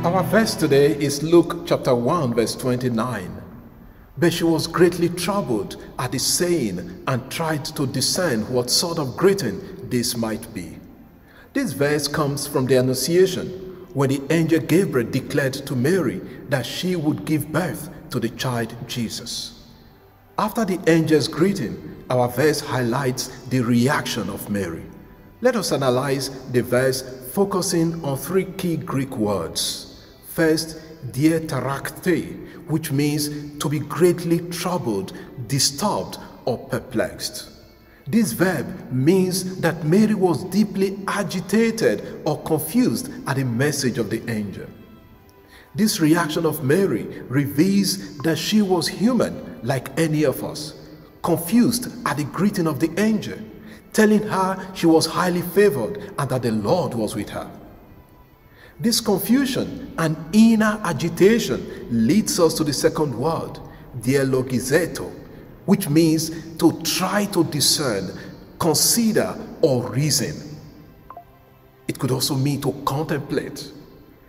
Our verse today is Luke chapter 1 verse 29. But she was greatly troubled at the saying and tried to discern what sort of greeting this might be. This verse comes from the Annunciation, when the angel Gabriel declared to Mary that she would give birth to the child Jesus. After the angel's greeting, our verse highlights the reaction of Mary. Let us analyze the verse focusing on three key Greek words. First, diatarakte, which means to be greatly troubled, disturbed, or perplexed. This verb means that Mary was deeply agitated or confused at the message of the angel. This reaction of Mary reveals that she was human like any of us, confused at the greeting of the angel, telling her she was highly favored and that the Lord was with her. This confusion and inner agitation leads us to the second word, dialogizeto, which means to try to discern, consider, or reason. It could also mean to contemplate.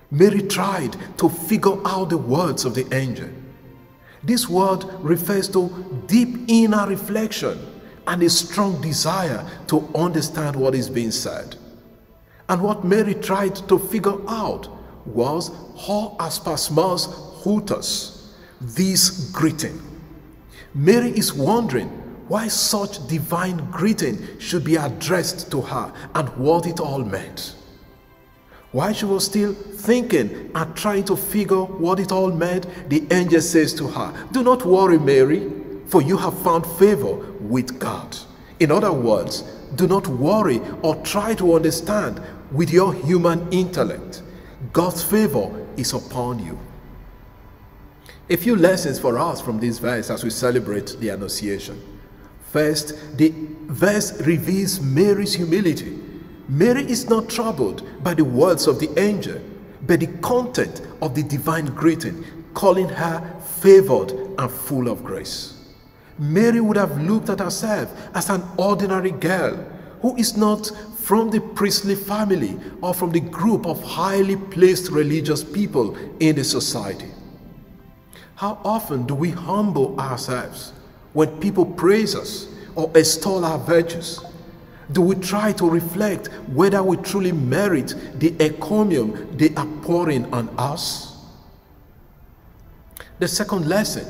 Mary tried to figure out the words of the angel. This word refers to deep inner reflection and a strong desire to understand what is being said. And what Mary tried to figure out was ho aspasmos hutus, this greeting. Mary is wondering why such divine greeting should be addressed to her and what it all meant. While she was still thinking and trying to figure what it all meant, the angel says to her, "Do not worry, Mary, for you have found favor with God." In other words, do not worry or try to understand with your human intellect. God's favor is upon you. A few lessons for us from this verse as we celebrate the Annunciation. First, the verse reveals Mary's humility. Mary is not troubled by the words of the angel, but the content of the divine greeting, calling her favored and full of grace. Mary would have looked at herself as an ordinary girl who is not from the priestly family or from the group of highly placed religious people in the society. How often do we humble ourselves when people praise us or extol our virtues? Do we try to reflect whether we truly merit the encomium they are pouring on us? The second lesson,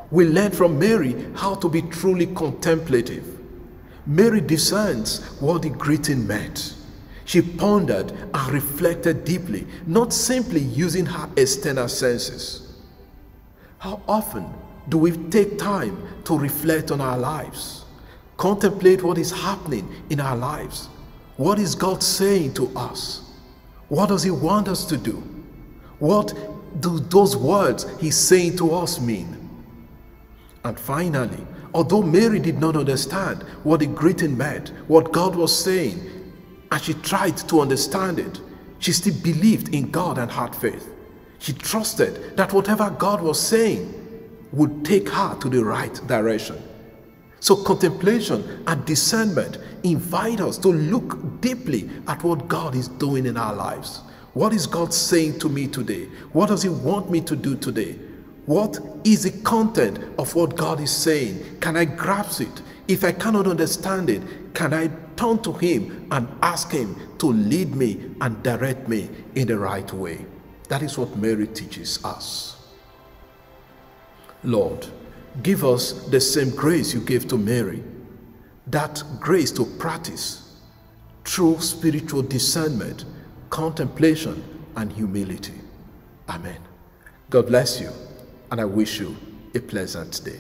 we learn from Mary how to be truly contemplative. Mary discerns what the greeting meant. She pondered and reflected deeply, not simply using her external senses. How often do we take time to reflect on our lives, contemplate what is happening in our lives? What is God saying to us? What does He want us to do? What do those words He's saying to us mean? And finally, although Mary did not understand what the greeting meant, what God was saying, and she tried to understand it, she still believed in God and had faith. She trusted that whatever God was saying would take her to the right direction. So contemplation and discernment invite us to look deeply at what God is doing in our lives. What is God saying to me today? What does He want me to do today? What is the content of what God is saying? Can I grasp it? If I cannot understand it, can I turn to Him and ask Him to lead me and direct me in the right way? That is what Mary teaches us. Lord, give us the same grace You gave to Mary, that grace to practice true spiritual discernment, contemplation, and humility. Amen. God bless you, and I wish you a pleasant day.